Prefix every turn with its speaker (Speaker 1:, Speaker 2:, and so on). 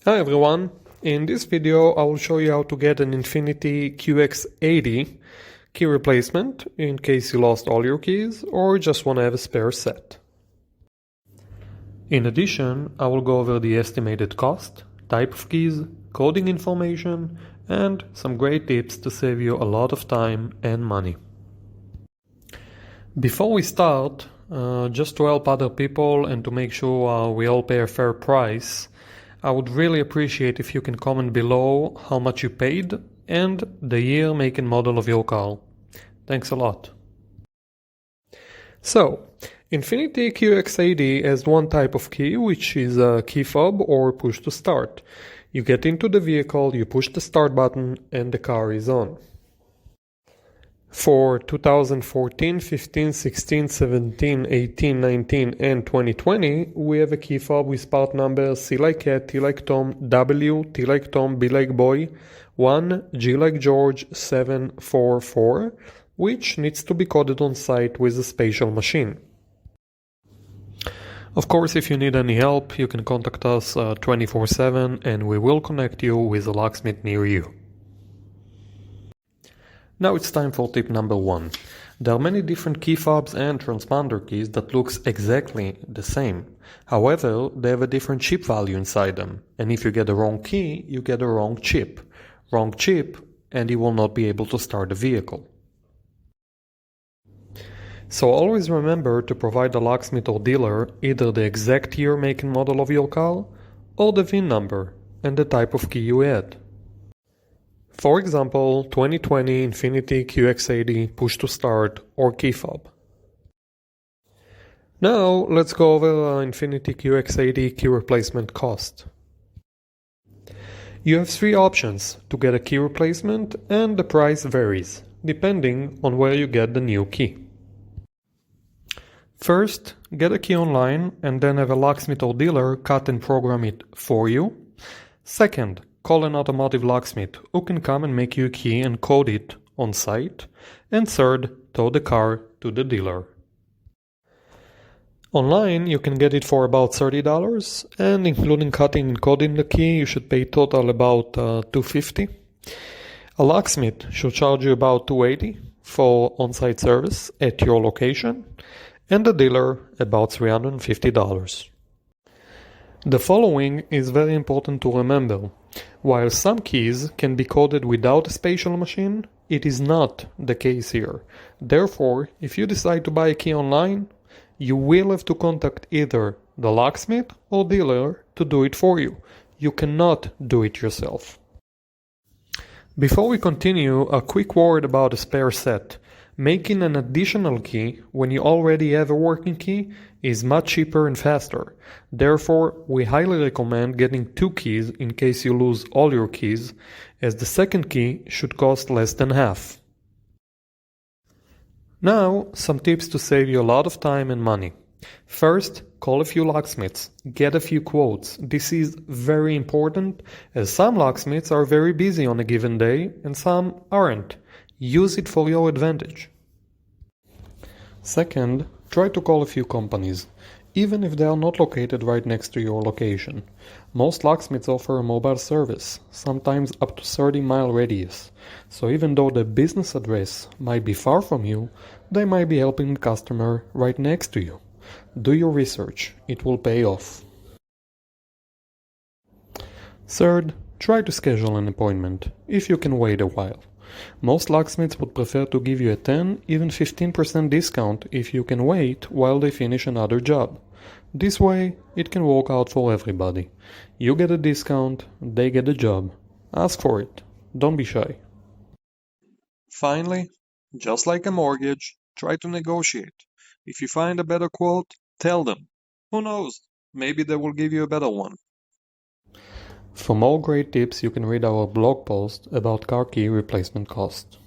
Speaker 1: Hi everyone, in this video I will show you how to get an Infiniti QX80 key replacement in case you lost all your keys or just want to have a spare set. In addition, I will go over the estimated cost, type of keys, coding information, and some great tips to save you a lot of time and money. Before we start, just to help other people and to make sure we all pay a fair price, I would really appreciate if you can comment below how much you paid and the year, make and model of your car. Thanks a lot. So, Infiniti QX80 has one type of key, which is a key fob or push to start. You get into the vehicle, you push the start button and the car is on. For 2014, 15, 16, 17, 18, 19 and 2020, we have a key fob with part numbers C like cat, T like Tom, W, T like Tom, B like boy, 1, G like George, 744, which needs to be coded on site with a special machine. Of course, if you need any help, you can contact us 24/7 and we will connect you with a locksmith near you. Now it's time for tip number 1. There are many different key fobs and transponder keys that looks exactly the same. However, they have a different chip value inside them, and if you get the wrong key, you get the wrong chip. Wrong chip, and you will not be able to start the vehicle. So always remember to provide the locksmith or dealer either the exact year, make and model of your car, or the VIN number and the type of key you had. For example, 2020 Infiniti QX80 push to start or key fob. Now let's go over Infiniti QX80 key replacement cost. You have 3 options to get a key replacement and the price varies depending on where you get the new key. First, get a key online and then have a locksmith or dealer cut and program it for you. Second, call an automotive locksmith who can come and make you a key and code it on site. And third, tow the car to the dealer. Online you can get it for about $30 and including cutting and coding the key you should pay total about $250. A locksmith should charge you about $280 for on-site service at your location and the dealer about $350. The following is very important to remember. While some keys can be coded without a special machine, it is not the case here. Therefore, if you decide to buy a key online, you will have to contact either the locksmith or dealer to do it for you. You cannot do it yourself. Before we continue, a quick word about a spare set. Making an additional key when you already have a working key is much cheaper and faster. Therefore, we highly recommend getting 2 keys in case you lose all your keys, as the second key should cost less than half. Now, some tips to save you a lot of time and money. First, call a few locksmiths. Get a few quotes. This is very important, as some locksmiths are very busy on a given day and some aren't. Use it for your advantage. Second, try to call a few companies, even if they are not located right next to your location. Most locksmiths offer a mobile service, sometimes up to 30-mile radius. So even though the business address might be far from you, they might be helping the customer right next to you. Do your research, it will pay off. Third, try to schedule an appointment, if you can wait a while. Most locksmiths would prefer to give you a 10, even 15% discount if you can wait while they finish another job. This way, it can work out for everybody. You get a discount, they get a job. Ask for it. Don't be shy. Finally, just like a mortgage, try to negotiate. If you find a better quote, tell them. Who knows? Maybe they will give you a better one. For more great tips, you can read our blog post about car key replacement cost.